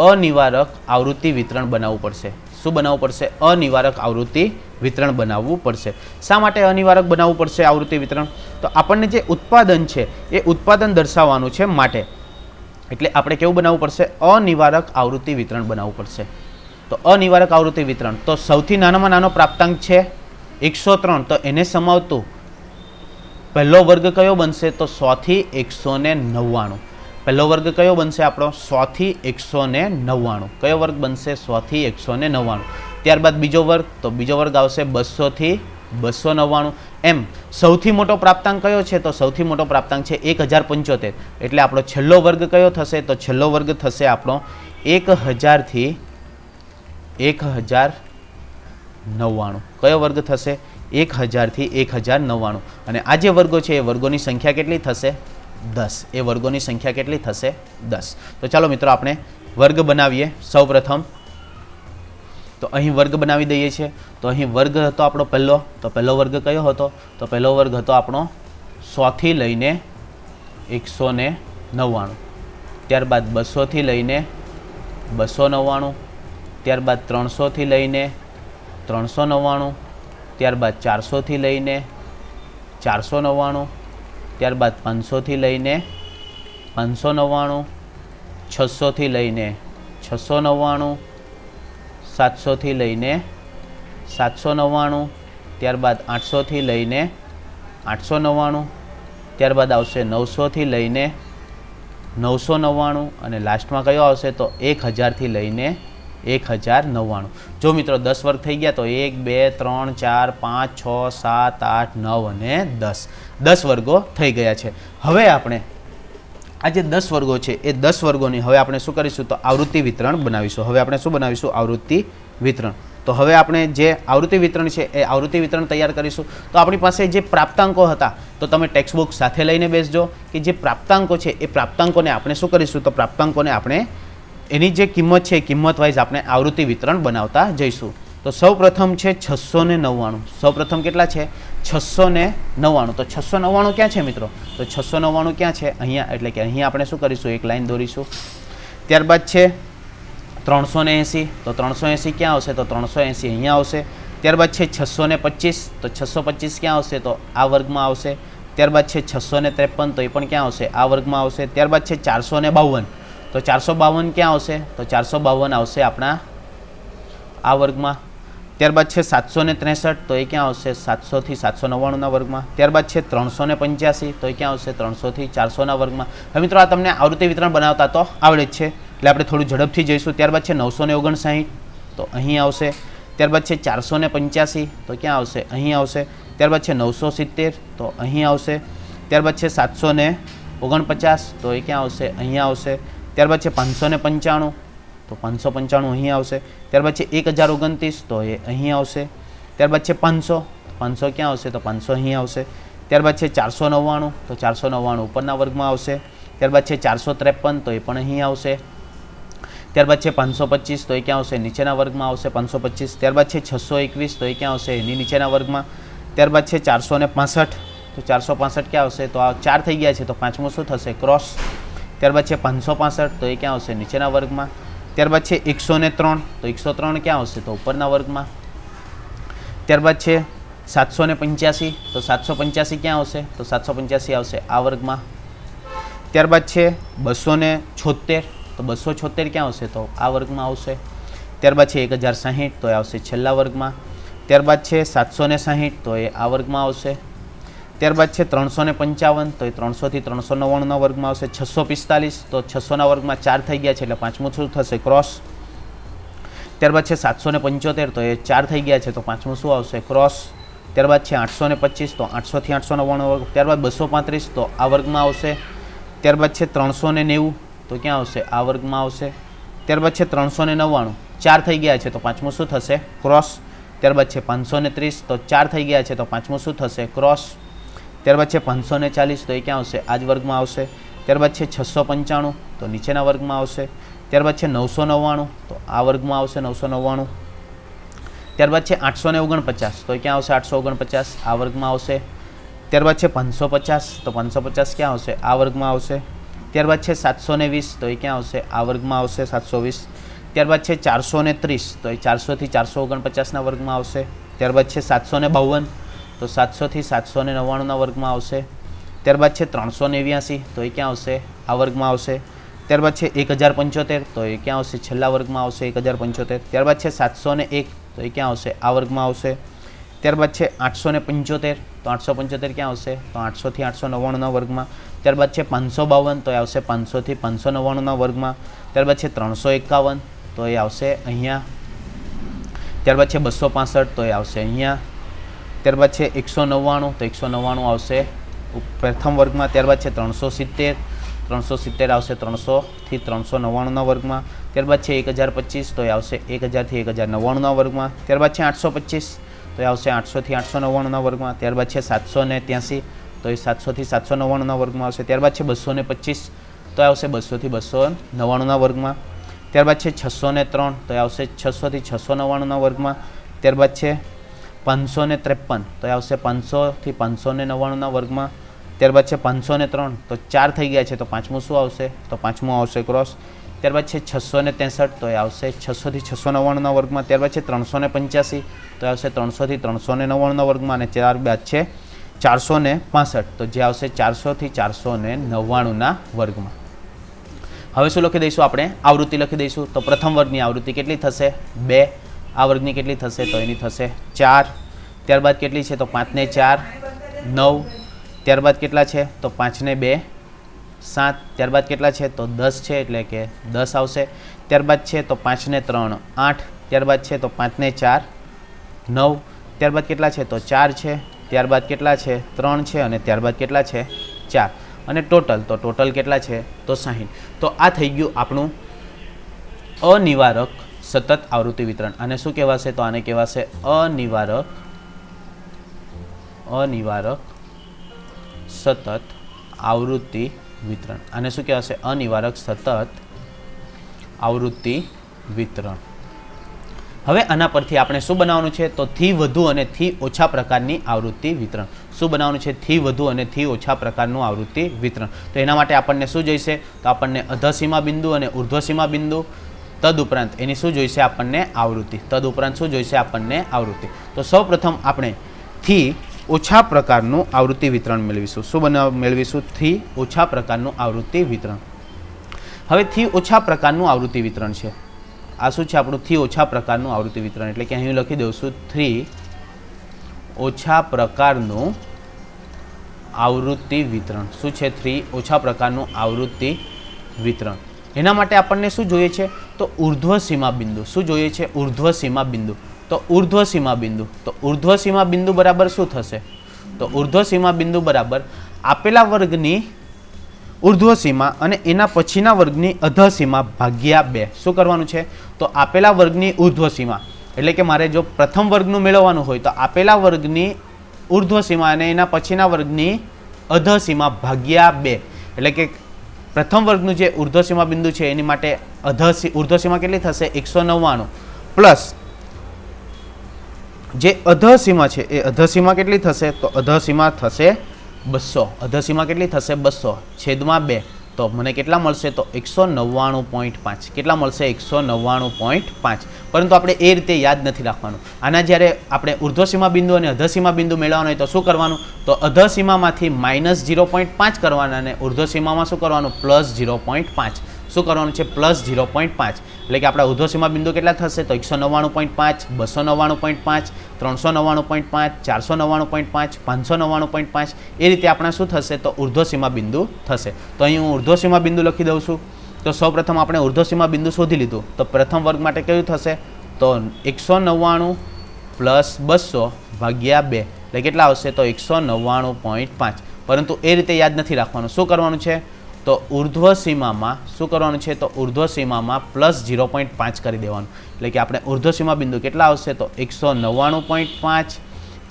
અનિવારક આવૃત્તિ વિતરણ બનાવવું પડશે. શું બનાવવું પડશે? અનિવારક આવૃત્તિ વિતરણ બનાવવું પડશે. શા માટે અનિવારક બનાવવું પડશે આવૃત્તિ વિતરણ? તો આપણને જે ઉત્પાદન છે એ ઉત્પાદન દર્શાવવાનું છે માટે. એટલે આપણે કેવું બનાવવું પડશે? અનિવારક આવૃત્તિ વિતરણ બનાવવું પડશે. તો અનિવારક આવૃત્તિ વિતરણ, તો સૌથી નાનામાં નાનો પ્રાપ્તાંક છે 103. તો એને સમાવતું પહેલો વર્ગ કયો બનશે? તો 100 થી 199. પહેલો વર્ગ કયો બનશે આપણો? 100 થી 199. કયો વર્ગ બનશે? 100 થી 199. ત્યારબાદ બીજો વર્ગ, તો બીજો વર્ગ આવશે 200 થી 299. એમ સૌથી મોટો પ્રાપ્તાંક કયો છે? તો સૌથી મોટો પ્રાપ્તાંક છે 1075. એટલે આપણો છેલ્લો વર્ગ કયો થશે? તો છેલ્લો વર્ગ થશે આપણો 1000 થી 1099. કયો વર્ગ થશે? 1000 થી 1099. અને આ જે વર્ગો છે એ વર્ગોની સંખ્યા કેટલી થશે? 10. એ વર્ગોની સંખ્યા કેટલી થશે? 10. તો ચાલો મિત્રો આપણે વર્ગ બનાવીએ. સૌ પ્રથમ તો અહીં વર્ગ બનાવી દઈએ છીએ. તો અહીં વર્ગ હતો આપણો પહેલો, તો પહેલો વર્ગ કયો હતો? તો પહેલો વર્ગ હતો આપણો 100 થી લઈને 199. ત્યારબાદ 200 થી લઈને 299. ત્યારબાદ 300 થી લઈને 399. ત્યારબાદ 400 થી લઈને 499. ત્યારબાદ 500 થી લઈને 599. 600 થી લઈને 699. 700 થી લઈને 799. ત્યારબાદ 800 થી લઈને 899. ત્યારબાદ આવશે 900 થી લઈને 999. અને લાસ્ટમાં કયો આવશે? તો 1000 થી લઈને 1099. જો મિત્રો 10 વર્ગ થઈ ગયા તો 1 2 3 4 5 6 7 8 9 અને 10. 10 વર્ગો થઈ ગયા છે. હવે આપણે આ જે 10 વર્ગો છે એ 10 વર્ગોની હવે આપણે શું કરીશું? તો આવૃત્તિ વિતરણ બનાવીશું. હવે આપણે શું બનાવીશું? આવૃત્તિ વિતરણ. તો હવે આપણે જે આવૃત્તિ વિતરણ છે એ આવૃત્તિ વિતરણ તૈયાર કરીશું. તો આપણી પાસે જે પ્રાપ્તાંકો હતા, તો તમે ટેક્સ્ટ બુક સાથે લઈને બેસજો કે જે પ્રાપ્તાંકો છે એ પ્રાપ્તાંકોને આપણે શું કરીશું? તો પ્રાપ્તાંકોને આપણે એની જે કિંમત છે એ કિંમત વાઇઝ આપણે આવૃત્તિ વિતરણ બનાવતા જઈશું. તો સૌ પ્રથમ છે 699. સૌ પ્રથમ કેટલા છે? 699. તો 699 ક્યાં છે મિત્રો? તો 699 ક્યાં છે? અહીંયા. એટલે કે અહીંયા આપણે શું કરીશું? એક લાઈન દોરીશું. ત્યારબાદ છે 380. તો 380 ક્યાં આવશે? તો 380 અહીંયા આવશે. ત્યારબાદ છે 625. તો 625 ક્યાં આવશે? તો આ વર્ગમાં આવશે. ત્યારબાદ છે 653. તો એ પણ ક્યાં આવશે? આ વર્ગમાં આવશે. ત્યારબાદ છે 452. તો 452 ક્યાં આવશે? તો 452 આવશે આપણા આ વર્ગમાં. ત્યારબાદ છે 763. તો એ ક્યાં આવશે? 700 થી 799 વર્ગમાં. ત્યારબાદ છે 385. તો એ ક્યાં આવશે? 300 થી 400 વર્ગમાં. હવે મિત્રો આ તમને આવૃત્તિ વિતરણ બનાવતા તો આવડે જ છે, એટલે આપણે થોડું ઝડપથી જઈશું. ત્યારબાદ છે 959. તો અહીં આવશે. ત્યારબાદ છે 485. તો ક્યાં આવશે? અહીં આવશે. ત્યારબાદ છે 970. તો અહીં આવશે. ત્યારબાદ છે 749. તો એ ક્યાં આવશે? અહીંયા આવશે. ત્યારબાદ છે 595. તો 595 અહીં આવશે. ત્યારબાદ છે 1029. તો એ અહીં આવશે. ત્યારબાદ છે 500. 500 ક્યાં આવશે? તો 500 અહીં આવશે. ત્યારબાદ છે 499. તો 499 ઉપરના વર્ગમાં આવશે. ત્યારબાદ છે 453. તો એ પણ અહીં આવશે. ત્યારબાદ છે 525. તો એ ક્યાં આવશે? નીચેના વર્ગમાં આવશે 525. ત્યારબાદ છે 621. તો એ ક્યાં આવશે? એની નીચેના વર્ગમાં. ત્યારબાદ છે 465. તો 465 ક્યાં આવશે? તો આ 4 થઈ ગયા છે તો પાંચમું શું થશે? ક્રોસ. ત્યારબાદ છે 565. તો એ ક્યાં આવશે? નીચેના વર્ગમાં. ત્યારબાદ છે 103. તો 103 ક્યાં આવશે? તો ઉપરના વર્ગમાં. ત્યારબાદ છે 785. તો 785 ક્યાં આવશે? તો 785 આવશે આ વર્ગમાં. ત્યારબાદ છે 276, તો 276 ક્યાં આવશે? તો આ વર્ગમાં આવશે. ત્યારબાદ છે 1060, તો એ આવશે છેલ્લા વર્ગમાં. ત્યારબાદ છે 760, તો એ આ વર્ગમાં આવશે. ત્યારબાદ છે 355, તો એ 300 થી 399ના વર્ગમાં આવશે. 645, તો 600ના વર્ગમાં 4 થઈ ગયા છે એટલે પાંચમું શું થશે? ક્રોસ. ત્યારબાદ છે 775, તો એ 4 થઈ ગયા છે તો પાંચમું શું આવશે? ક્રોસ. ત્યારબાદ છે 825, તો 800 થી 899 વર્ગ. ત્યારબાદ 235, તો આ વર્ગમાં આવશે. ત્યારબાદ છે 390, તો ક્યાં આવશે? આ વર્ગમાં આવશે. ત્યારબાદ છે 399, 4 થઈ ગયા છે તો પાંચમું શું થશે? ક્રોસ. ત્યારબાદ છે 530, તો 4 થઈ ગયા છે તો પાંચમું શું થશે? ક્રોસ. ત્યારબાદ છે 540, તો એ ક્યાં આવશે? આ જ વર્ગમાં આવશે. ત્યારબાદ છે 695, તો નીચેના વર્ગમાં આવશે. ત્યારબાદ છે 999, તો આ વર્ગમાં આવશે 999. ત્યારબાદ છે 849, તો એ ક્યાં આવશે? 849 આ વર્ગમાં આવશે. ત્યારબાદ છે 550, તો 550 ક્યાં આવશે? આ વર્ગમાં આવશે. ત્યારબાદ છે 720, તો એ ક્યાં આવશે? આ વર્ગમાં આવશે 720. ત્યારબાદ છે 430, તો એ 400 થી 449ના વર્ગમાં આવશે. ત્યારબાદ છે 752, તો 700 થી 799ના વર્ગમાં આવશે. ત્યારબાદ છે 389, તો એ ક્યાં આવશે? આ વર્ગમાં આવશે. ત્યારબાદ છે 1075, તો એ ક્યાં આવશે? છેલ્લા વર્ગમાં આવશે 1075. ત્યારબાદ છે 701, તો એ ક્યાં આવશે? આ વર્ગમાં આવશે. ત્યારબાદ છે 875, તો 875 ક્યાં આવશે? તો 800 થી 899ના વર્ગમાં. ત્યારબાદ છે 552, તો એ આવશે 500 થી 599ના વર્ગમાં. ત્યારબાદ છે 351, તો એ આવશે અહીંયા. ત્યારબાદ છે 265, તો એ આવશે અહીંયા. ત્યારબાદ છે 199, તો 199 આવશે પ્રથમ વર્ગમાં. ત્યારબાદ છે 370, 370 આવશે 300 થી 399ના વર્ગમાં. ત્યારબાદ છે 1025, તો એ આવશે 1000 થી 1099ના વર્ગમાં. ત્યારબાદ છે 825, તો એ આવશે 800 થી 899ના વર્ગમાં. ત્યારબાદ છે 783, તો એ 700 થી 799ના વર્ગમાં આવશે. ત્યારબાદ છે 225, તો એ આવશે 200 થી 299ના વર્ગમાં. ત્યારબાદ છે 603, તો એ આવશે 600 થી 699ના વર્ગમાં. ત્યારબાદ છે 553, તો એ આવશે 500 થી 599ના વર્ગમાં. ત્યારબાદ છે 503, તો 4 થઈ ગયા છે તો પાંચમું શું આવશે? તો પાંચમું આવશે ક્રોસ. ત્યારબાદ છે 663, તો એ આવશે 600 થી 699ના વર્ગમાં. ત્યારબાદ છે 385, તો એ આવશે 300 થી 399ના વર્ગમાં. અને ત્યારબાદ છે 465, તો જે આવશે 400 થી 499ના વર્ગમાં. હવે શું લખી દઈશું? આપણે આવૃત્તિ લખી દઈશું. તો પ્રથમ વર્ગની આવૃત્તિ કેટલી થશે? 2. આ વર્ગની કેટલી થશે? તો એની થશે 4. ત્યારબાદ કેટલી છે? તો 5 ને 4 9. ત્યારબાદ કેટલા છે? તો 5 ને 2 7. ત્યારબાદ કેટલા છે? તો 10 છે એટલે કે 10 આવશે. ત્યારબાદ છે તો 5 ને 3 8. ત્યારબાદ છે તો 5 ને 4 9. ત્યારબાદ કેટલા છે? તો 4 છે. ત્યારબાદ કેટલા છે? 3 છે. અને ત્યારબાદ કેટલા છે? 4. અને ટોટલ, તો ટોટલ કેટલા છે? તો 60. તો આ થઈ ગયું આપણું અનિવારક સતત આવૃત્તિ વિતરણ. આને શું કહેવાશે? તો આને કહેવાશે અનિવારક સતત આવૃત્તિ વિતરણ. આને શું કહેવાશે? અનિવારક સતત આવૃત્તિ વિતરણ. હવે આના પરથી આપણે શું બનાવવાનું છે? તો થી વધુ અને થી ઓછા પ્રકારની આવૃત્તિ વિતરણ. શું બનાવવાનું છે? થી વધુ અને થી ઓછા પ્રકારનું આવૃત્તિ વિતરણ. તો એના માટે આપણને શું જોઈશે? તો આપણને અધસીમા બિંદુ અને ઉર્ધ્વસીમા બિંદુ, તદુપરાંત એની શું જોઈશે? આપણને આવૃત્તિ. તદુપરાંત શું જોઈશે? આપણને આવૃત્તિ. તો સૌપ્રથમ આપણે થી ઓછા પ્રકારનું આવૃત્તિ વિતરણ મેળવીશું. શું મેળવીશું? થી ઓછા પ્રકારનું આવૃત્તિ વિતરણ. હવે થી ઓછા પ્રકારનું આવૃત્તિ વિતરણ છે. આ શું છે? આપણું થી ઓછા પ્રકારનું આવૃત્તિ વિતરણ. એટલે કે અહીં લખી દઉં છું થી ઓછા પ્રકારનું આવૃત્તિ વિતરણ. શું છે? થી ઓછા પ્રકારનું આવૃત્તિ વિતરણ. એના માટે આપણને શું જોઈએ છે? તો ઉર્ધ્વસીમા બિંદુ. શું જોઈએ છે? ઉર્ધ્વસીમા બિંદુ. તો ઉર્ધ્વસીમા બિંદુ, તો ઉર્ધ્વસીમા બિંદુ બરાબર શું થશે? તો ઉર્ધ્વસીમા બિંદુ બરાબર આપેલા વર્ગની ઉર્ધ્વસીમા અને એના પછીના વર્ગની અધસીમા ભાગ્યા 2. શું કરવાનું છે? તો આપેલા વર્ગની ઉર્ધ્વસીમા, એટલે કે મારે જો પ્રથમ વર્ગનું મેળવવાનું હોય તો આપેલા વર્ગની ઉર્ધ્વસીમા અને એના પછીના વર્ગની અધસીમા ભાગ્યા 2. એટલે કે પ્રથમ વર્ગનું જે ઉર્ધ્વસીમા બિંદુ છે એની માટે ઉર્ધ્વસીમા કેટલી થશે? 199 પ્લસ જે અધસીમા છે એ અધસીમા કેટલી થશે? તો અધસીમા થશે 200. અધસીમા કેટલી થશે? 200 છેદમાં 2. તો મને કેટલા મળશે તો 199.5 કેટલા મળશે 199.5 પરંતુ આપણે એ રીતે યાદ નથી રાખવાનું આના જ્યારે આપણે ઉર્ધ્વસીમા બિંદુ અને અધસીમા બિંદુ મેળવવાનો હોય તો શું કરવાનું તો અધસીમામાંથી -0.5 કરવાના અને ઉર્ધ્વસીમામાં શું કરવાનું +0.5 શું કરવાનું છે +0.5 એટલે કે આપણા ઉર્ધ્વસીમા બિંદુ કેટલા થશે તો 199.5 299.5 399.5 499.5 599.5 એ રીતે આપણા શું થશે તો ઉર્ધ્વસીમા બિંદુ થશે તો અહીં હું ઉર્ધ્વસીમા બિંદુ લખી દઉં છું તો સૌપ્રથમ આપણે ઉર્ધ્વસીમા બિંદુ શોધી લીધું તો પ્રથમ વર્ગ માટે કેવું થશે તો 199 + 200 ભાગ્યા 2 એટલે કેટલા આવશે તો 199.5 પરંતુ એ રીતે યાદ નથી રાખવાનું શું કરવાનું છે તો ઉર્ધ્વસીમામાં શું કરવાનું છે તો ઉર્ધ્વસીમામાં +0.5 કરી દેવાનું એટલે કે આપણે ઉર્ધ્વસીમા બિંદુ કેટલા આવશે તો 199.5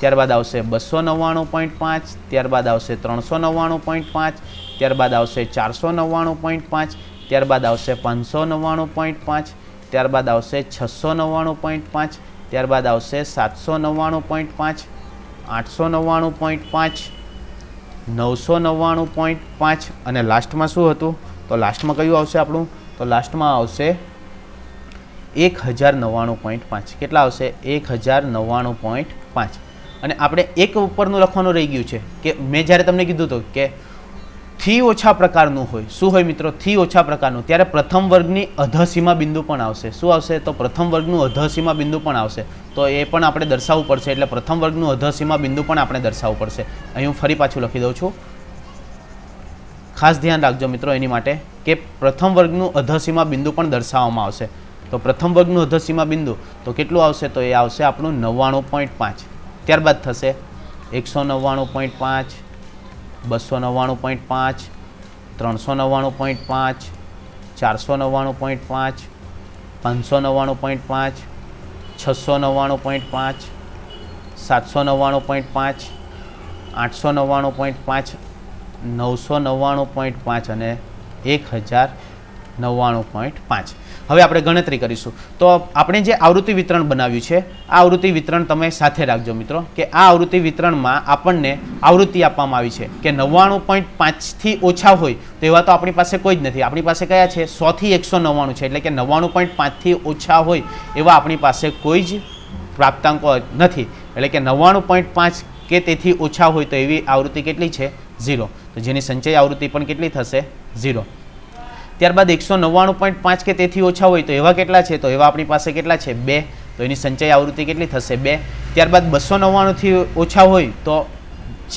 ત્યારબાદ આવશે 299.5 ત્યારબાદ આવશે 399.5 ત્યારબાદ આવશે 499.5 ત્યારબાદ આવશે 599.5 ત્યારબાદ આવશે 699.5 ત્યારબાદ આવશે 799.5 899.5 999.5 અને લાસ્ટમાં શું હતું તો લાસ્ટમાં કયું આવશે આપણું તો લાસ્ટમાં આવશે 1099.5 કેટલા આવશે 1099.5 અને આપણે એક ઉપરનું લખવાનું રહી ગયું છે કે મેં જ્યારે તમને કીધું હતું કે થી ઓછા પ્રકારનું હોય શું હોય મિત્રો થી ઓછા પ્રકારનું ત્યારે પ્રથમ વર્ગની અધસીમા બિંદુ પણ આવશે શું આવશે તો પ્રથમ વર્ગનું અધસીમા બિંદુ પણ આવશે તો એ પણ આપણે દર્શાવવું પડશે એટલે પ્રથમ વર્ગનું અધસીમા બિંદુ પણ આપણે દર્શાવવું પડશે અહીં હું ફરી પાછું લખી દઉં છું ખાસ ધ્યાન રાખજો મિત્રો એની માટે કે પ્રથમ વર્ગનું અધસીમા બિંદુ પણ દર્શાવવામાં આવશે તો પ્રથમ વર્ગનું અધસીમા બિંદુ તો કેટલું આવશે તો એ આવશે આપણું 99.5 ત્યારબાદ થશે 199.5 299.5 399.5 499.5 599.5 699.5 799.5 899.5 999.5 અને 1099.5 હવે આપણે ગણતરી કરીશું તો આપણે જે આવૃત્તિ વિતરણ બનાવ્યું છે આ આવૃત્તિ વિતરણ તમે સાથે રાખજો મિત્રો કે આ આવૃત્તિ વિતરણમાં આપણને આવૃત્તિ આપવામાં આવી છે કે 99.5 થી ઓછા હોય તો એવા તો આપણી પાસે કોઈ જ નથી આપણી પાસે કયા છે 100 થી 199 છે એટલે કે 99.5 થી ઓછા હોય એવા આપણી પાસે કોઈ જ પ્રાપ્તાંકો નથી એટલે કે 99.5 કે તેથી ઓછા હોય તો એવી આવૃત્તિ કેટલી છે 0 તો જેની સંચય આવૃત્તિ પણ કેટલી થશે 0 ત્યારબાદ 199.5 કે તેથી ઓછા હોય તો એવા કેટલા છે તો એવા આપણી પાસે કેટલા છે 2 તો એની સંચય આવૃત્તિ કેટલી થશે 2 ત્યારબાદ 299 થી ઓછા હોય તો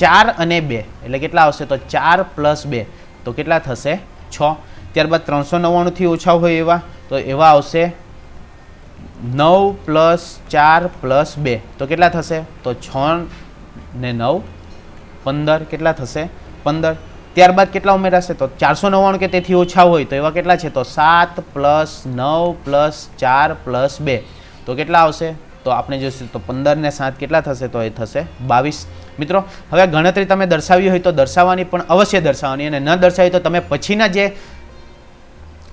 4 અને 2 એટલે કેટલા આવશે તો 4 + 2 તો કેટલા થશે 6 ત્યારબાદ 399 થી ઓછા હોય એવા તો એવા આવશે 9 + 4 + 2 તો કેટલા થશે તો 6 ને 9 15 કેટલા થશે 15 ત્યારબાદ કેટલા ઉમેરાશે તો 499 કે તેથી ઓછા હોય તો એવા કેટલા છે તો 7 + 9 + 4 + 2 તો કેટલા આવશે તો આપણે જોઈશું તો 15 ને 7 કેટલા થશે તો એ થશે 22 મિત્રો હવે ગણતરી તમે દર્શાવી હોય તો દર્શાવવાની પણ અવશ્ય દર્શાવવાની અને ન દર્શાવી તો તમે પછીના જે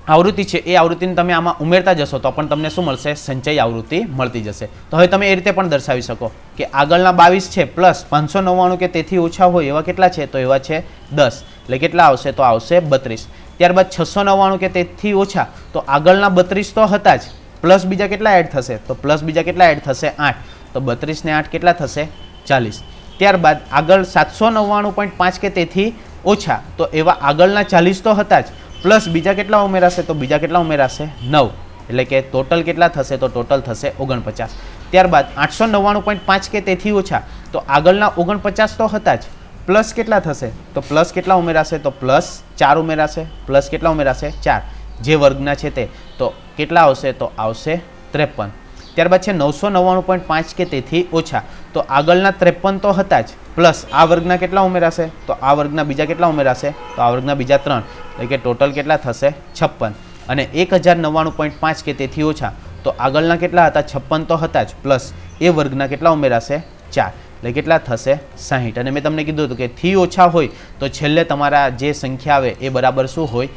આવૃત્તિ છે એ આવૃત્તિને તમે આમાં ઉમેરતા જશો તો પણ તમને શું મળશે સંચય આવૃત્તિ મળતી જશે તો હવે તમે એ રીતે પણ દર્શાવી શકો કે આગળના 22 છે પ્લસ 599 કે તેથી ઓછા હોય એવા કેટલા છે તો એવા છે 10 એટલે કેટલા આવશે તો આવશે 32 ત્યારબાદ 699 કે તેથી ઓછા તો આગળના 32 તો હતા જ પ્લસ બીજા કેટલા એડ થશે તો પ્લસ બીજા કેટલા એડ થશે 8 તો 32 ને 8 કેટલા થશે 40 ત્યારબાદ આગળ 799.5 કે તેથી ઓછા તો એવા આગળના 40 તો હતા જ પ્લસ બીજા કેટલા ઉમેરાશે તો બીજા કેટલા ઉમેરાશે 9 એટલે કે ટોટલ કેટલા થશે તો ટોટલ થશે 49 ત્યારબાદ 899.5 કે તેથી ઓછા તો આગળના 49 તો હતા જ પ્લસ કેટલા થશે તો પ્લસ કેટલા ઉમેરાશે તો પ્લસ 4 ઉમેરાશે પ્લસ કેટલા ઉમેરાશે 4 જે વર્ગના છે તે તો કેટલા આવશે તો આવશે 53 ત્યારબાદ છે 999.5 કે તેથી ઓછા તો આગળના 53 તો હતા જ પ્લસ આ વર્ગના કેટલા ઉમેરાશે તો આ વર્ગના બીજા કેટલા ઉમેરાશે તો આ વર્ગના બીજા 3 એટલે કે ટોટલ કેટલા થશે 56 અને 1099.5 કે તેથી ઓછા તો આગળના કેટલા હતા 56 તો હતા જ પ્લસ એ વર્ગના કેટલા ઉમેરાશે 4 એટલે કેટલા થશે 60 અને મેં તમને કીધું હતું કે થી ઓછા હોય તો છેલ્લે તમારા જે સંખ્યા આવે એ બરાબર શું હોય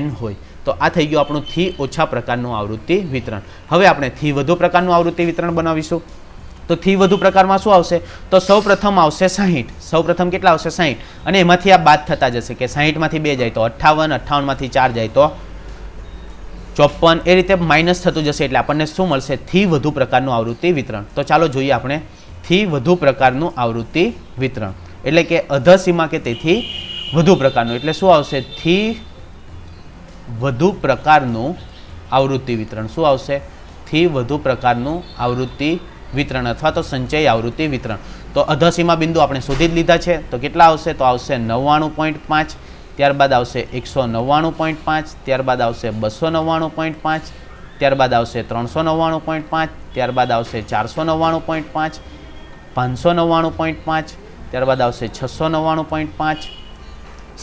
n હોય તો આ થઈ ગયું આપણું થી ઓછા પ્રકારનું આવૃત્તિ વિતરણ હવે આપણે થી વધુ પ્રકારનું આવૃત્તિ વિતરણ બનાવીશું તો થી વધુ પ્રકારમાં શું આવશે? તો સૌ પ્રથમ આવશે 60. સૌ પ્રથમ કેટલા આવશે? 60. અને એમાંથી આ બાદ થતા જશે કે 60 માંથી 2 જાય તો 58, 58 માંથી 4 જાય તો 54. એ રીતે માઇનસ થતું જશે એટલે આપણને શું મળશે? થી વધુ પ્રકારનું આવૃત્તિ વિતરણ. તો ચાલો જોઈએ આપણે થી વધુ પ્રકારનું આવૃત્તિ વિતરણ એટલે કે અધસીમા કે તેથી વધુ પ્રકારનું એટલે શું આવશે? થી વધુ પ્રકારનું આવૃત્તિ વિતરણ. શું આવશે? થી વધુ પ્રકારનું આવૃત્તિ વિતરણ અથવા તો સંચય આવૃત્તિ વિતરણ. તો અધસીમા બિંદુ આપણે શોધી જ લીધા છે. તો કેટલા આવશે? તો આવશે 99.5, ત્યારબાદ આવશે 199.5, ત્યારબાદ આવશે 299.5, ત્યારબાદ આવશે 399.5, ત્યારબાદ આવશે 499.5, 599.5, ત્યારબાદ આવશે 699.5,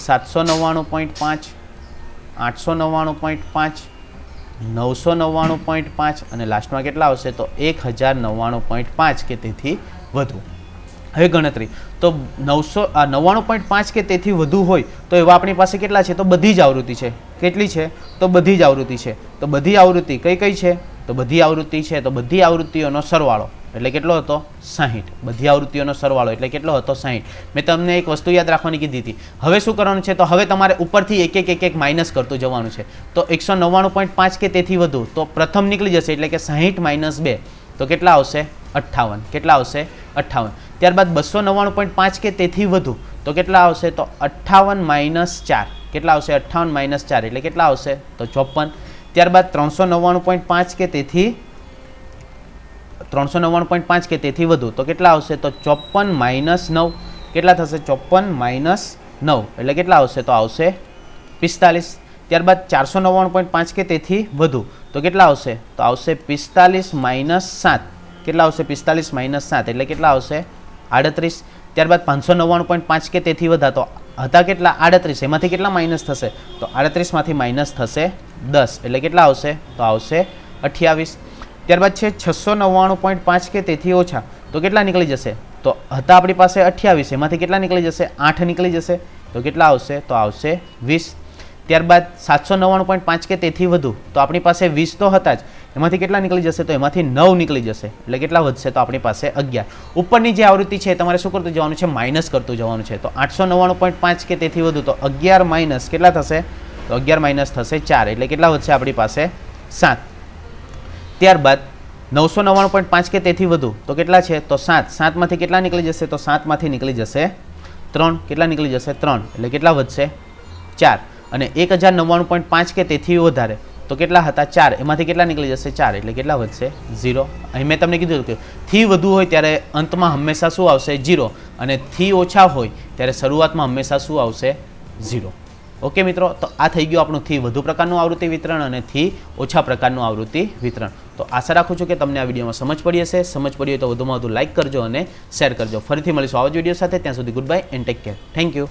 799.5, 899.5, 999.5 અને લાસ્ટમાં કેટલા આવશે? તો 1099.5 કે તેથી વધુ. હવે ગણતરી તો 99.5 કે તેથી વધુ હોય તો એવા આપણી પાસે કેટલા છે? તો બધી જ આવૃત્તિ છે. કેટલી છે? તો બધી જ આવૃત્તિ છે. તો બધી આવૃત્તિ કઈ કઈ છે? તો બધી આવૃત્તિ છે. તો બધી આવૃત્તિઓનો સરવાળો એટલે કેટલો હતો? 60. બધી આવૃત્તિઓનો સરવાળો એટલે કેટલો હતો? 60. મેં તમને એક વસ્તુ યાદ રાખવાની કીધી હતી. હવે શું કરવાનું છે? તો હવે તમારે ઉપરથી એક એક માઇનસ કરતું જવાનું છે. તો 199.5 કે તેથી વધુ તો પ્રથમ નીકળી જશે એટલે કે 60 - 2 તો કેટલા આવશે? 58. કેટલા આવશે? 58. ત્યારબાદ 299.5 કે તેથી વધુ તો કેટલા આવશે? તો 58 - 4 કેટલા આવશે? 58 - 4 એટલે કેટલા આવશે? તો 54. ત્યારબાદ 399.5 કે તેથી 399.5 કે તેથી વધુ તો કેટલા આવશે? તો 54 - 9 કેટલા થશે? 54 - 9 એટલે કેટલા આવશે? તો આવશે 45. ત્યારબાદ 499.5 કે તેથી વધુ તો કેટલા આવશે? તો આવશે 45 - 7 કેટલા આવશે? 45 - 7 એટલે કેટલા આવશે? 38. ત્યારબાદ 599.5 કે તેથી વધા તો હતા કેટલા? 38. એમાંથી કેટલા માઇનસ થશે? તો 38 માંથી માઇનસ થશે 10 એટલે કેટલા આવશે? તો આવશે 28. ત્યારબાદ છે 699.5 કે તેથી ઓછા તો કેટલા નીકળી જશે? તો હતા આપણી પાસે 28 એમાંથી કેટલા નીકળી જશે? 8 નીકળી જશે તો કેટલા આવશે? તો આવશે 20. ત્યારબાદ 799.5 કે તેથી વધુ તો આપણી પાસે 20 તો હતા જ એમાંથી કેટલા નીકળી જશે? તો એમાંથી 9 નીકળી જશે એટલે કેટલા વધશે? તો આપણી પાસે 11. ઉપરની જે આવૃત્તિ છે તમારે શું કરતું જવાનું છે? માઇનસ કરતું જવાનું છે. તો 899.5 કે તેથી વધુ તો 11 માઇનસ કેટલા થશે? તો 11 માઇનસ થશે 4 એટલે કેટલા વધશે આપણી પાસે? 7. ત્યારબાદ 999.5 કે તેથી વધુ તો કેટલા છે? તો 7. 7 માંથી કેટલા નીકળી જશે? તો 7 માંથી નીકળી જશે 3 કેટલા નીકળી જશે? 3 એટલે કેટલા વધશે? 4. અને 1099.5 કે તેથી વધારે તો કેટલા હતા? 4 એમાંથી કેટલા નીકળી જશે? 4 એટલે કેટલા વધશે? 0. અહીં મેં તમને કીધું કે થી વધુ હોય ત્યારે અંતમાં હંમેશા શું આવશે? 0 અને થી ઓછા હોય ત્યારે શરૂઆતમાં હંમેશા શું આવશે? 0. ઓકે મિત્રો, તો આ થઈ ગયું આપણું થી વધુ પ્રકારનું આવૃત્તિ વિતરણ અને થી ઓછા પ્રકારનું આવૃત્તિ વિતરણ. તો આશા રાખું છું કે તમને આ વિડીયોમાં સમજ પડી હશે. સમજ પડી હોય તો વધુમાં વધુ લાઇક કરજો અને શેર કરજો. ફરીથી મળીશું આવા જ વિડીયો સાથે. ત્યાં સુધી good bye and take care. Thank you.